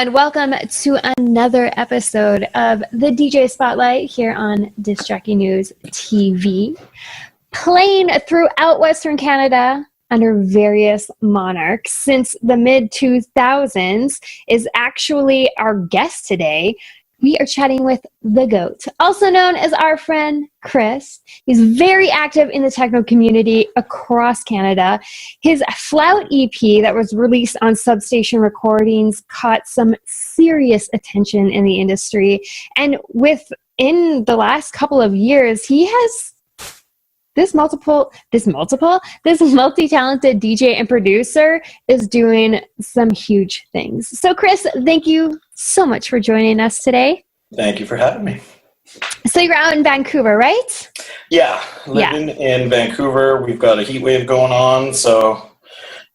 and welcome to another episode of the DJ Spotlight here on Disc Jockey News TV. Playing throughout Western Canada under various monarchs since the mid-2000s is actually our guest today. We are chatting with the GOAT, also known as our friend Chris. He's very active in the techno community across Canada. His Flout EP that was released on Substation Recordings caught some serious attention in the industry. And within the last couple of years, he has this multi-talented DJ and producer is doing some huge things. So Chris, thank you so much for joining us today. Thank you for having me. So you're out in Vancouver, right? Yeah, living in Vancouver. We've got a heat wave going on, so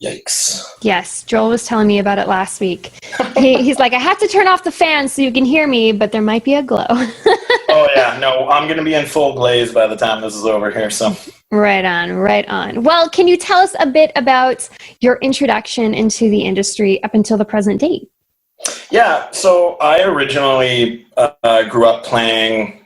yikes. Yes, Joel was telling me about it last week. He's like, I have to turn off the fan so you can hear me, but there might be a glow. Oh yeah, no, I'm going to be in full blaze by the time this is over here, so. Right on. Well, can you tell us a bit about your introduction into the industry up until the present date? Yeah, so I originally grew up playing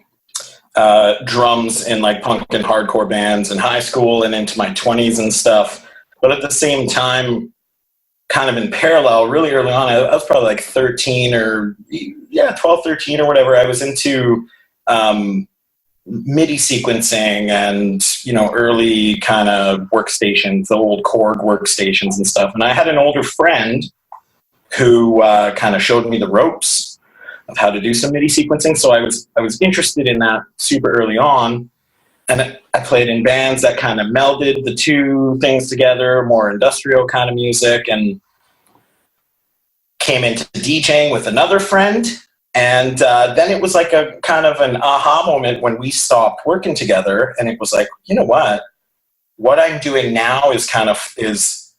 drums in like punk and hardcore bands in high school and into my 20s and stuff. But at the same time, kind of in parallel, really early on, I was probably like 12, 13 or whatever. I was into MIDI sequencing and, early kind of workstations, the old Korg workstations and stuff. And I had an older friend who kind of showed me the ropes of how to do some MIDI sequencing. So I was interested in that super early on. And I played in bands that kind of melded the two things together, more industrial kind of music, and came into DJing with another friend. And then it was like a kind of an aha moment when we stopped working together. And it was like, you know what I'm doing now is kind of is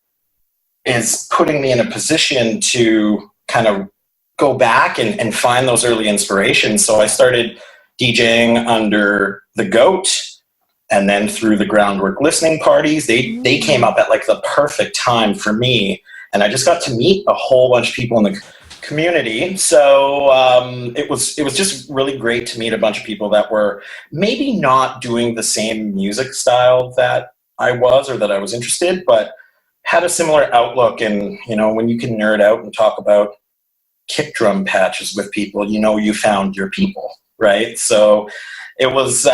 putting me in a position to kind of go back and find those early inspirations. So I started DJing under the GOAT, and then through the Groundwork listening parties. They came up at like the perfect time for me, and I just got to meet a whole bunch of people in the community. So it was just really great to meet a bunch of people that were maybe not doing the same music style that I was or that I was interested, but had a similar outlook. And when you can nerd out and talk about kick drum patches with people, you found your people, right? So it was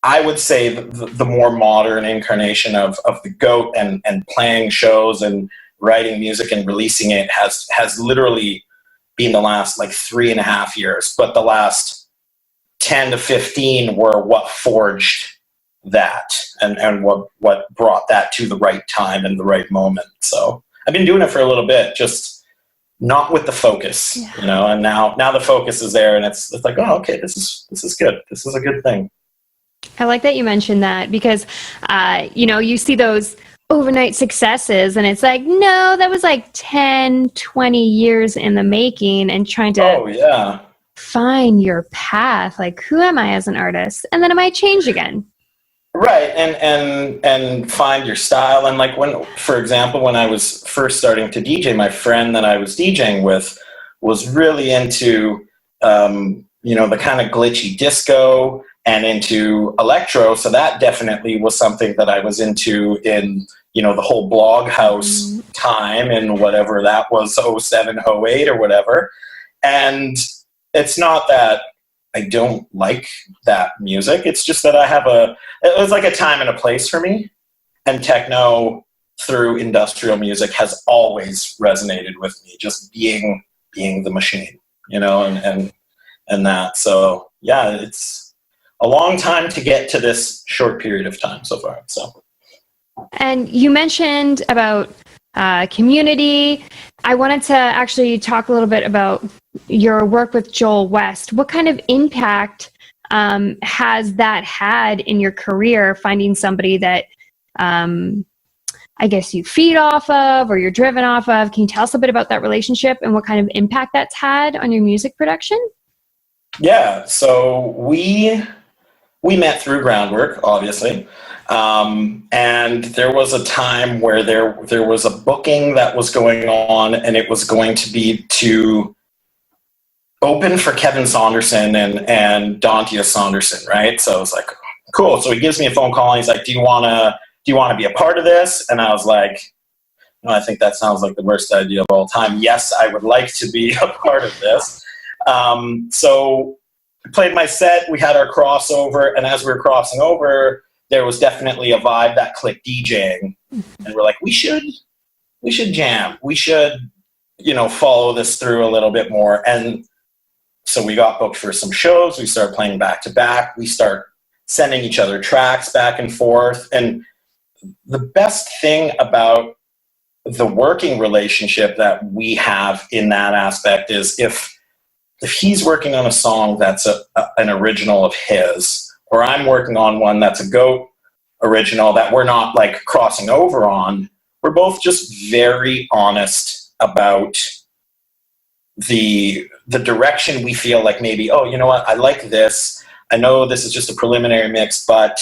I would say the more modern incarnation of the GOAT, and playing shows and writing music and releasing it has literally been the last like 3.5 years, but the last 10 to 15 were what forged that and what brought that to the right time and the right moment. So I've been doing it for a little bit, just not with the focus, and now the focus is there, and it's like, oh, okay, this is good. This is a good thing. I like that you mentioned that because, you see those overnight successes and it's like, no, that was like 10, 20 years in the making and trying to find your path. Like, who am I as an artist? And then it might change again. Right. And find your style. And like for example, when I was first starting to DJ, my friend that I was DJing with was really into, the kind of glitchy disco and into electro. So that definitely was something that I was into in, the whole blog house time and whatever that was, 07, 08 or whatever. And it's not that I don't like that music. It's just that it was like a time and a place for me. And techno through industrial music has always resonated with me, just being the machine, and that. So yeah, it's a long time to get to this short period of time so far. So. And you mentioned about community. I wanted to actually talk a little bit about your work with Joel West. What kind of impact has that had in your career, finding somebody that I guess you feed off of or you're driven off of? Can you tell us a bit about that relationship and what kind of impact that's had on your music production? Yeah, so we met through Groundwork, obviously. And there was a time where there was a booking that was going on, and it was going to be to open for Kevin Saunderson and Dontia Saunderson, right? So I was like, cool. So he gives me a phone call, and he's like, do you want to be a part of this? And I was like, no, I think that sounds like the worst idea of all time. Yes, I would like to be a part of this. So I played my set, we had our crossover, and as we were crossing over, there was definitely a vibe that clicked DJing. And we're like, we should jam. We should, follow this through a little bit more. And so we got booked for some shows. We started playing back to back. We start sending each other tracks back and forth. And the best thing about the working relationship that we have in that aspect is if he's working on a song that's an original of his, or I'm working on one that's a GOAT original that we're not like crossing over on, we're both just very honest about the direction we feel like maybe, oh, you know what, I like this. I know this is just a preliminary mix, but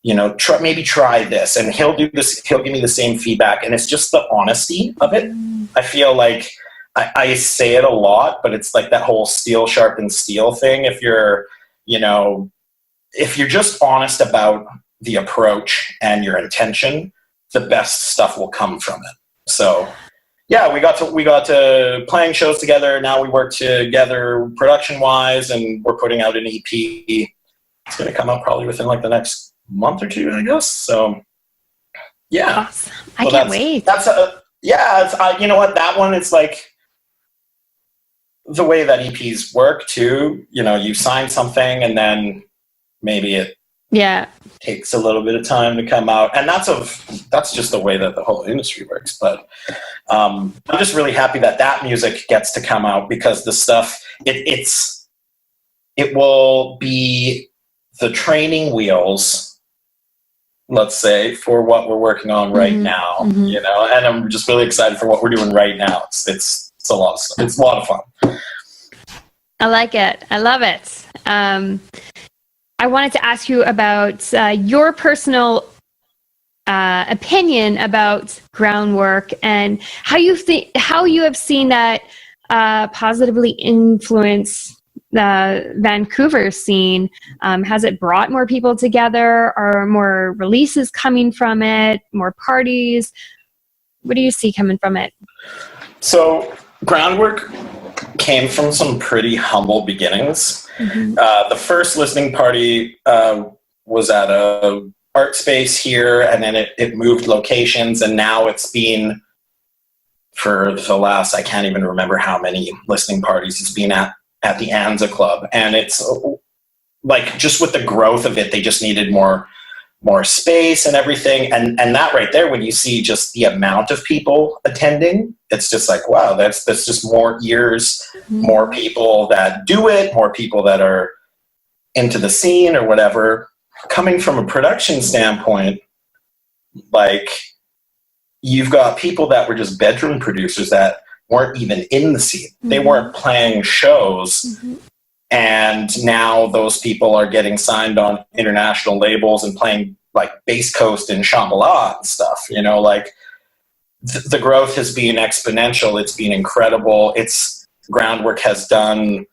maybe try this. And he'll do this, he'll give me the same feedback. And it's just the honesty of it. I feel like I say it a lot, but it's like that whole steel sharpens steel thing. If you're just honest about the approach and your intention, the best stuff will come from it. So yeah, we got to playing shows together. Now we work together production wise, and we're putting out an EP. It's going to come out probably within like the next month or two, I guess. So yeah, awesome. I can't wait. You know what, that one, it's like the way that EPs work too. You sign something and then maybe it takes a little bit of time to come out, and that's just the way that the whole industry works. But I'm just really happy that music gets to come out, because the stuff it will be the training wheels, let's say, for what we're working on right now. And I'm just really excited for what we're doing right now. It's a lot of stuff. It's a lot of fun. I like it. I love it. I wanted to ask you about your personal opinion about Groundwork, and how you have seen that positively influence the Vancouver scene. Has it brought more people together? Are more releases coming from it? More parties? What do you see coming from it? So Groundwork came from some pretty humble beginnings. The first listening party was at a art space here, and then it moved locations, and now it's been, for the last, I can't even remember how many listening parties it's been at the Anza Club. And it's like, just with the growth of it, they just needed more space and everything. And that right there, when you see just the amount of people attending, it's just like, wow, that's just more ears, more people that do it, more people that are into the scene or whatever. Coming from a production standpoint, like, you've got people that were just bedroom producers that weren't even in the scene. They weren't playing shows. And now those people are getting signed on international labels and playing like Bass Coast and Shambhala and stuff. Like, the growth has been exponential. It's been incredible. Groundwork has done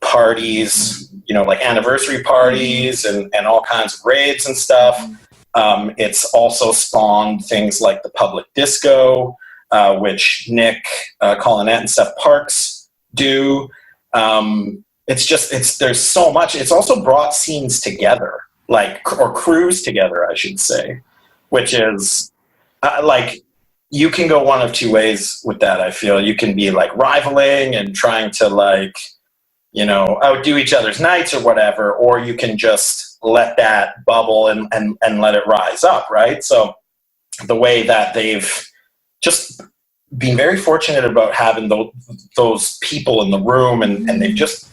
parties, like anniversary parties and all kinds of raids and stuff. It's also spawned things like the Public Disco, which Nick, Colinette, and Seth Parks do. There's so much. It's also brought scenes together, or crews together, I should say, which is you can go one of two ways with that. I feel you can be like rivaling and trying to outdo each other's nights or whatever, or you can just let that bubble and let it rise up, right? So the way that they've just been very fortunate about having those people in the room, and they've just,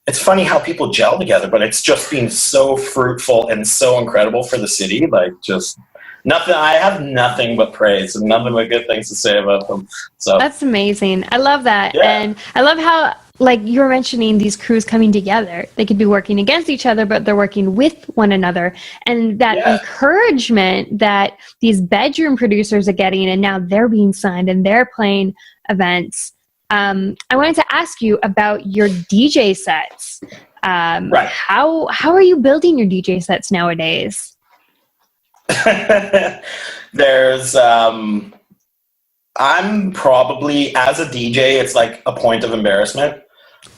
it's funny how people gel together, but it's just been so fruitful and so incredible for the city. Like, just nothing. I have nothing but praise and nothing but good things to say about them. So that's amazing. I love that. Yeah. And I love how like you were mentioning, these crews coming together, they could be working against each other, but they're working with one another. And that encouragement that these bedroom producers are getting, and now they're being signed and they're playing events. I wanted to ask you about your DJ sets. How are you building your DJ sets nowadays? There's, I'm probably, as a DJ, it's like a point of embarrassment.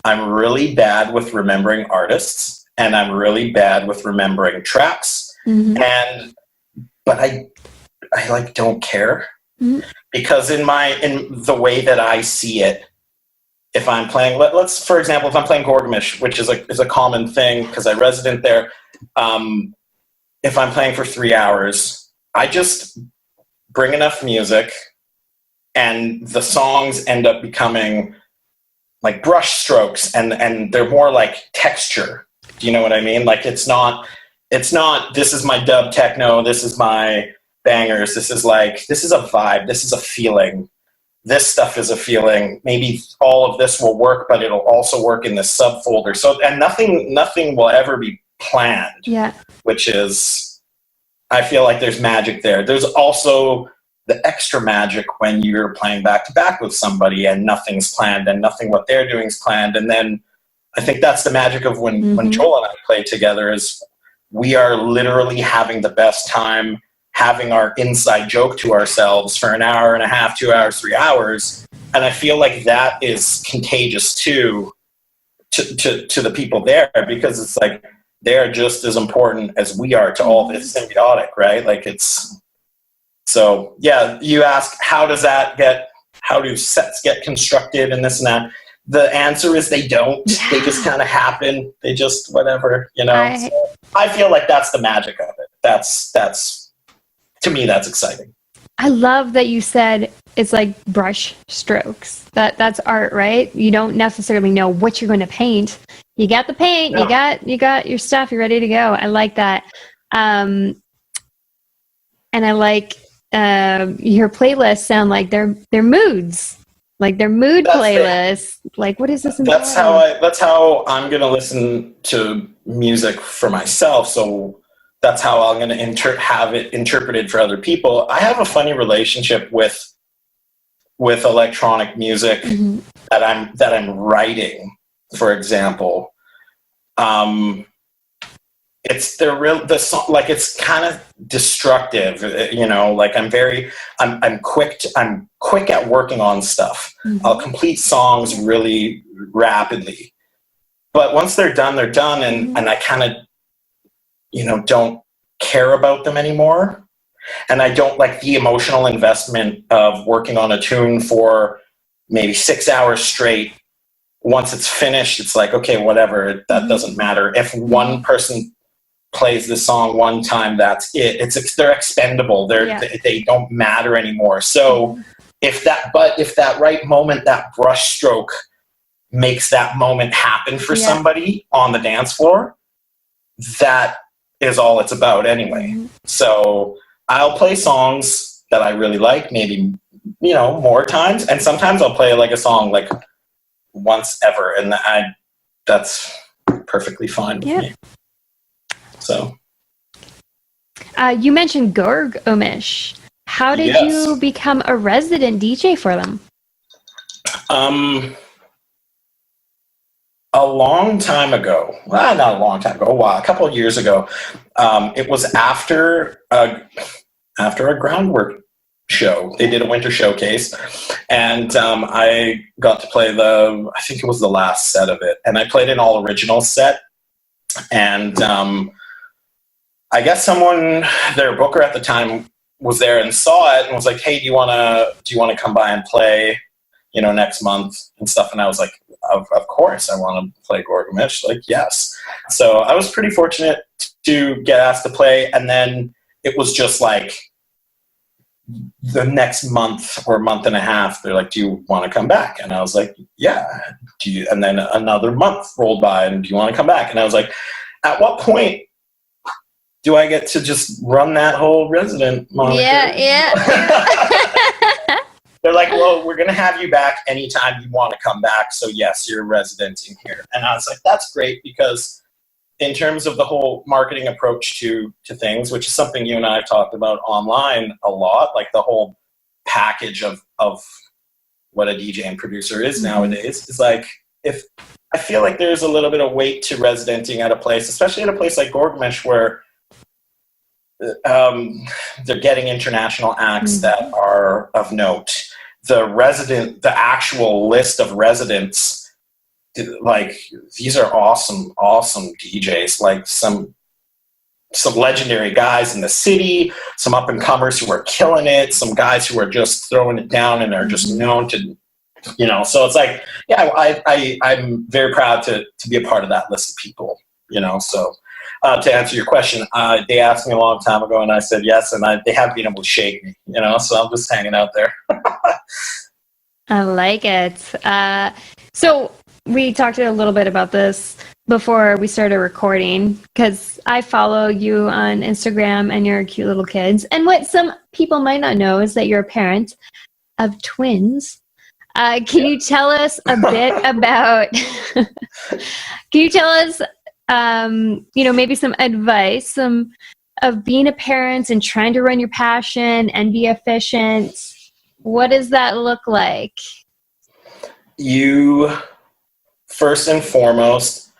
I'm really bad with remembering artists, and I'm really bad with remembering tracks. But I like don't care, because in the way that I see it, if I'm playing, let's for example, if I'm playing gorg-o-mish, which is a common thing because I resident there. If I'm playing for 3 hours, I just bring enough music, and the songs end up becoming like brushstrokes, and they're more like texture. Do you know what I mean? Like it's not, this is my dub techno, this is my bangers, this is a vibe, this is a feeling. This stuff is a feeling. Maybe all of this will work, but it'll also work in this subfolder. So, and nothing will ever be planned. Yeah. Which is, I feel like there's magic there. There's also the extra magic when you're playing back to back with somebody and nothing's planned and nothing what they're doing is planned. And then I think that's the magic of when Joel and I play together, is we are literally having the best time, having our inside joke to ourselves for an hour and a half, 2 hours, 3 hours. And I feel like that is contagious too to the people there, because it's like they're just as important as we are to all this symbiotic, right? Like it's, so yeah, you ask, how do sets get constructed and this and that? The answer is they don't. Yeah. They just kind of happen. They just, whatever, you know? So I feel like that's the magic of it. That's, to me, that's exciting. I love that you said it's like brush strokes. That's art, right? You don't necessarily know what you're going to paint. You got the paint, yeah. you got your stuff, you're ready to go. I like that. And I like your playlists sound like they're moods. Like they're mood playlists. Like, what is this? That's how I'm going to listen to music for myself. So that's how I'm going to have it interpreted for other people. I have a funny relationship with electronic music that I'm writing. For example, it's the song, like it's kind of destructive, you know. Like I'm quick at working on stuff. I'll complete songs really rapidly, but once they're done, and I kind of, you know, don't care about them anymore. And I don't like the emotional investment of working on a tune for maybe 6 hours straight. Once it's finished, it's like, okay, whatever, that doesn't matter. If one person plays the song one time, that's it. They're expendable. They don't matter anymore. So if that right moment, that brush stroke makes that moment happen for somebody on the dance floor, that is all it's about anyway. So I'll play songs that I really like, maybe, you know, more times, and sometimes I'll play like a song like once ever, and that's perfectly fine with me. So you mentioned gorg-o-mish. How did you become a resident DJ for them? A long time ago. Well, not a long time ago. Wow, a couple of years ago. It was after a Groundwork show. They did a winter showcase, and I got to play I think it was the last set of it, and I played an all original set. And I guess their booker at the time was there and saw it and was like, "Hey, do you want to come by and play, you know, next month and stuff?" And I was like, Of course, I want to play gorg-o-mish. Like, yes. So I was pretty fortunate to get asked to play, and then it was just like the next month or month and a half, they're like, "Do you want to come back?" And I was like, "Yeah." And then another month rolled by, and "Do you want to come back?" And I was like, "At what point do I get to just run that whole resident moniker?" Yeah. they're like, well, we're going to have you back anytime you want to come back. So yes, you're residenting here. And I was like, that's great, because in terms of the whole marketing approach to things, which is something you and I have talked about online a lot, like the whole package of what a DJ and producer is nowadays, is like, if I feel like there's a little bit of weight to residenting at a place, especially at a place like gorg-o-mish, where they're getting international acts that are of note. The actual list of residents, like, these are awesome DJs, like some legendary guys in the city, some up and comers who are killing it, some guys who are just throwing it down and are just known to, so it's like, yeah, I'm very proud to be a part of that list of people, so to answer your question, they asked me a long time ago and I said yes, and they haven't been able to shake me, so I'm just hanging out there. I like it. So we talked a little bit about this before we started recording, because I follow you on Instagram and your cute little kids. And what some people might not know is that you're a parent of twins. Can you tell us a bit about, can you tell us, maybe some advice of being a parent and trying to run your passion and be efficient? What does that look like? You, first and foremost,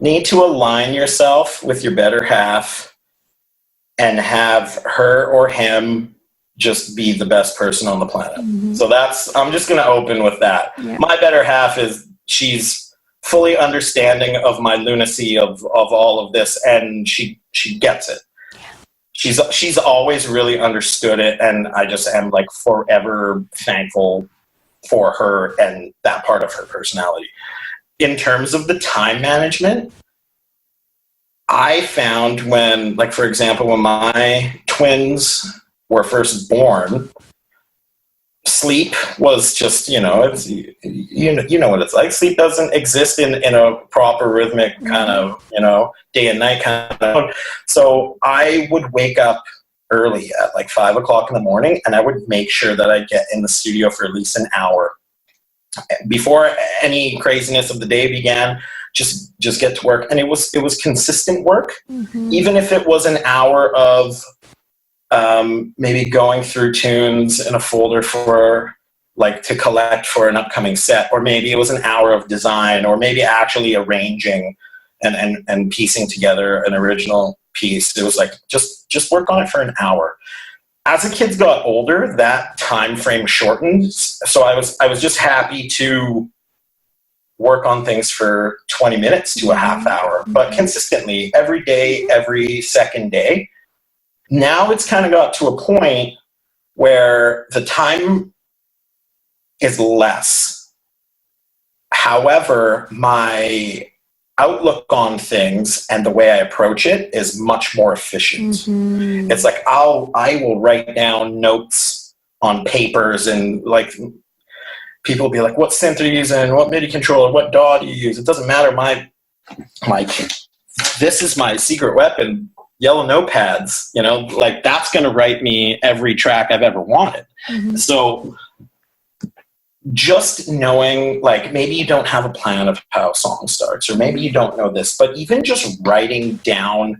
need to align yourself with your better half and have her or him just be the best person on the planet. So I'm just going to open with that. Yeah. My better half she's fully understanding of my lunacy of all of this, and she gets it. She's always really understood it, and I just am like forever thankful for her and that part of her personality. In terms of the time management, I found when, like, for example, when my twins were first born, sleep was just, it's, you know what it's like. Sleep doesn't exist in a proper rhythmic kind of, day and night kind of. So I would wake up early at like 5 o'clock in the morning, and I would make sure that I get in the studio for at least an hour before any craziness of the day began. Just get to work. And it was consistent work, even if it was an hour of maybe going through tunes in a folder for, like, to collect for an upcoming set, or maybe it was an hour of design, or maybe actually arranging and piecing together an original piece. It was like, just work on it for an hour. As the kids got older, that time frame shortened. So I was just happy to work on things for 20 minutes to a half hour, but consistently every day, every second day. Now it's kind of got to a point where the time is less. However, my outlook on things and the way I approach it is much more efficient. It's like I will write down notes on papers, and like people will be like, what synth are you using? What MIDI controller? What DAW do you use? It doesn't matter. This is my secret weapon. Yellow notepads, like, that's going to write me every track I've ever wanted. So just knowing, like, maybe you don't have a plan of how a song starts, or maybe you don't know this, but even just writing down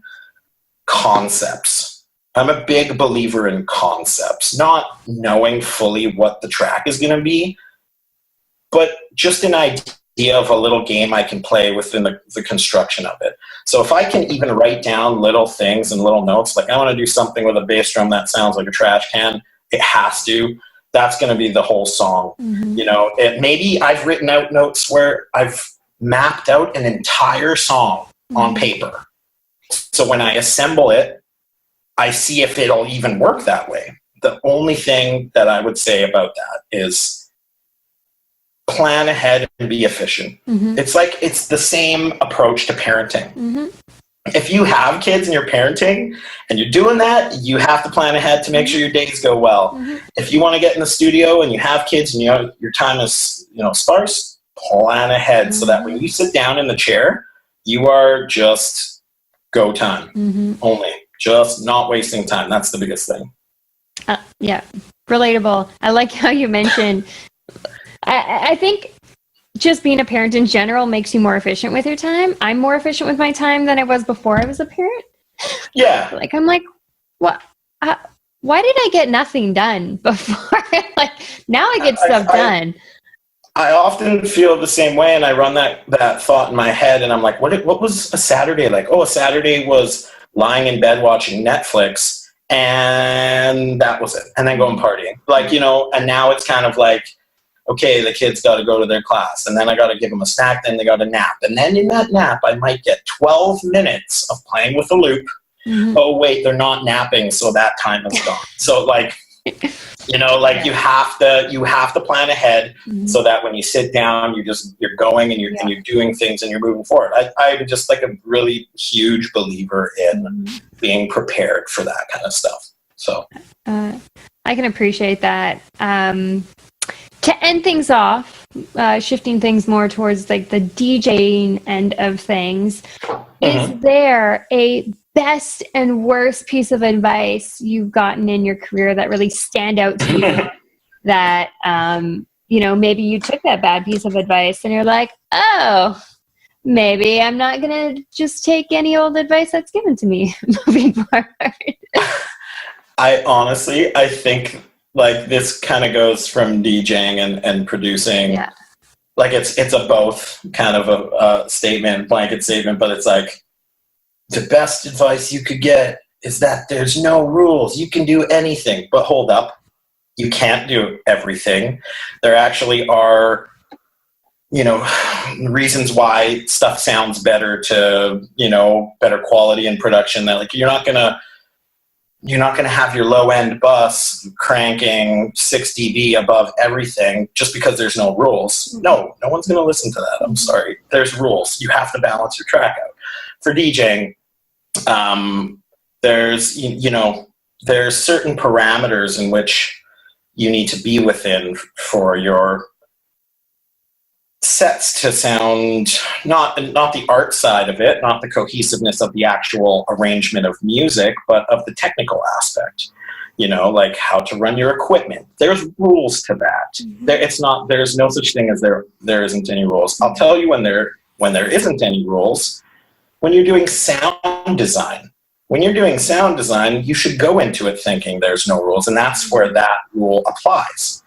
concepts. I'm a big believer in concepts, not knowing fully what the track is going to be, but just an idea of a little game I can play within the construction of it. So if I can even write down little things and little notes, like, I want to do something with a bass drum that sounds like a trash can, it has to. That's going to be the whole song. Maybe I've written out notes where I've mapped out an entire song on paper. So when I assemble it, I see if it'll even work that way. The only thing that I would say about that is plan ahead and be efficient. It's the same approach to parenting. If you have kids and you're parenting and you're doing that, you have to plan ahead to make sure your days go well. If you want to get in the studio and you have kids and your time is sparse, plan ahead so that when you sit down in the chair, you are just go time only, just not wasting time. That's the biggest thing. Yeah, relatable. I like how you mentioned, I think just being a parent in general makes you more efficient with your time. I'm more efficient with my time than I was before I was a parent. Yeah. Like, I'm like, what? Why did I get nothing done before? Like, now I get stuff done. I often feel the same way, and I run that thought in my head, and I'm like, what was a Saturday like? Oh, a Saturday was lying in bed watching Netflix, and that was it. And then going partying. Like, and now it's kind of like, okay, the kids got to go to their class, and then I got to give them a snack, then they got to nap. And then in that nap, I might get 12 minutes of playing with the loop. Mm-hmm. Oh, wait, they're not napping, so that time is gone. So, like, you have to plan ahead, mm-hmm. so that when you sit down, you're going and you're doing things and you're moving forward. I'm just like a really huge believer in mm-hmm. being prepared for that kind of stuff. So I can appreciate that. To end things off, shifting things more towards like the DJing end of things, mm-hmm. is there a best and worst piece of advice you've gotten in your career that really stand out to you that, maybe you took that bad piece of advice and you're like, oh, maybe I'm not going to just take any old advice that's given to me moving forward? I think like this kind of goes from DJing and producing. Yeah. Like it's a both kind of a blanket statement, but it's like, the best advice you could get is that there's no rules. You can do anything. But hold up. You can't do everything. There actually are, reasons why stuff sounds better to, better quality in production. That like you're not gonna have your low end bus cranking 6 dB above everything just because there's no rules. No one's gonna listen to that. I'm sorry. There's rules. You have to balance your track out. For DJing, there's certain parameters in which you need to be within for your sets to sound not the art side of it, not the cohesiveness of the actual arrangement of music, but of the technical aspect. Like how to run your equipment. There's rules to that. Mm-hmm. There's no such thing as there isn't any rules. I'll tell you when there isn't any rules. When you're doing sound design. When you're doing sound design, you should go into it thinking there's no rules, and that's where that rule applies.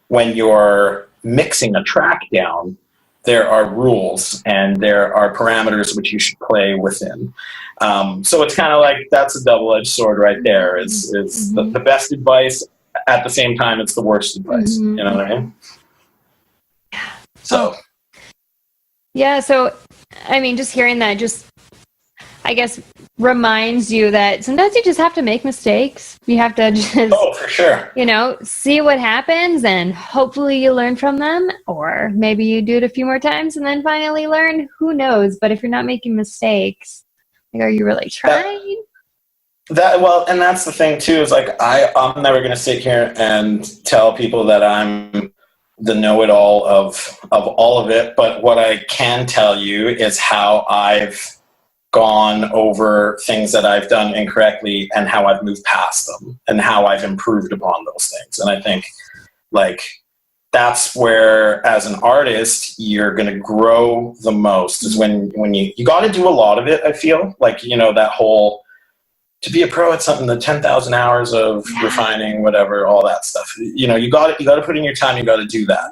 When you're mixing a track down, there are rules and there are parameters which you should play within. So it's kind of like that's a double-edged sword right there. It's mm-hmm. the best advice, at the same time it's the worst advice. Mm-hmm. You know what I mean? So. Yeah, so, I mean, just hearing that I guess reminds you that sometimes you just have to make mistakes. You have to just, for sure. See what happens and hopefully you learn from them, or maybe you do it a few more times and then finally learn. Who knows? But if you're not making mistakes, like, are you really trying? And that's the thing too, is like, I'm never going to sit here and tell people that I'm the know-it-all of all of it. But what I can tell you is how I've gone over things that I've done incorrectly and how I've moved past them and how I've improved upon those things. And I think like that's where, as an artist, you're going to grow the most, is when you got to do a lot of it. I feel like, that whole, to be a pro at something, the 10,000 hours of refining, whatever, all that stuff, you got to put in your time. You got to do that.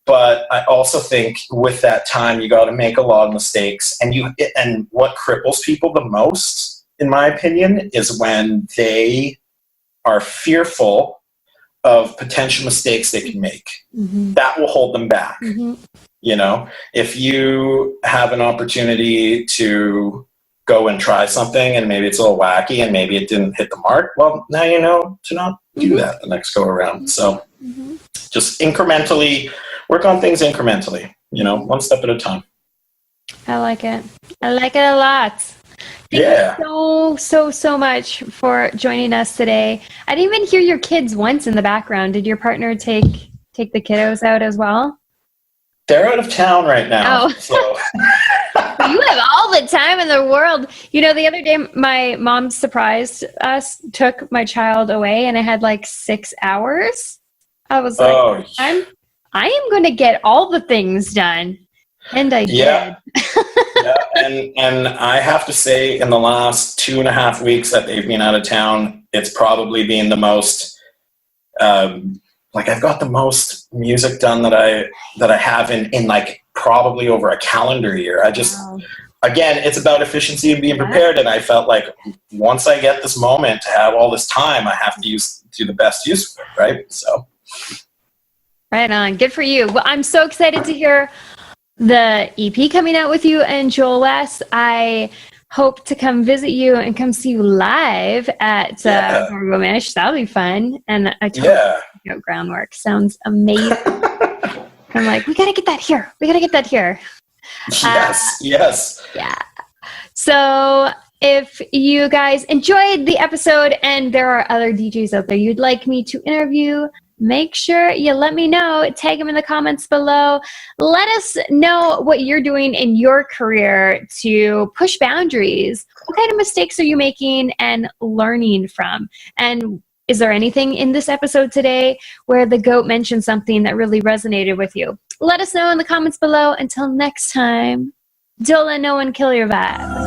But I also think with that time, you got to make a lot of mistakes. And what cripples people the most, in my opinion, is when they are fearful of potential mistakes they can make. Mm-hmm. That will hold them back. Mm-hmm. If you have an opportunity to go and try something and maybe it's a little wacky and maybe it didn't hit the mark, well, now you know to not do that the next go around. So just incrementally, work on things incrementally, one step at a time. I like it. I like it a lot. Thank you so much for joining us today. I didn't even hear your kids once in the background. Did your partner take the kiddos out as well? They're out of town right now. Oh. So You have all the time in the world. You know, the other day, my mom surprised us, took my child away, and I had like 6 hours. I was like, I am going to get all the things done. And I did. Yeah, and I have to say, in the last 2.5 weeks that they've been out of town, it's probably been the most, like I've got the most music done that I have in like probably over a calendar year. I just, again, it's about efficiency and being prepared. And I felt like once I get this moment to have all this time, I have to do the best use of it, right? So. Right on. Good for you. Well, I'm so excited to hear the EP coming out with you and Joel West. I hope to come visit you and come see you live at gorg-o-mish. That'll be fun. And I totally know Groundwork. Sounds amazing. I'm like, we got to get that here. We got to get that here. Yes. Yeah. So if you guys enjoyed the episode and there are other DJs out there you'd like me to interview, make sure you let me know. Tag them in the comments below. Let us know what you're doing in your career to push boundaries. What kind of mistakes are you making and learning from? And is there anything in this episode today where the GOAT mentioned something that really resonated with you? Let us know in the comments below. Until next time, don't let no one kill your vibe.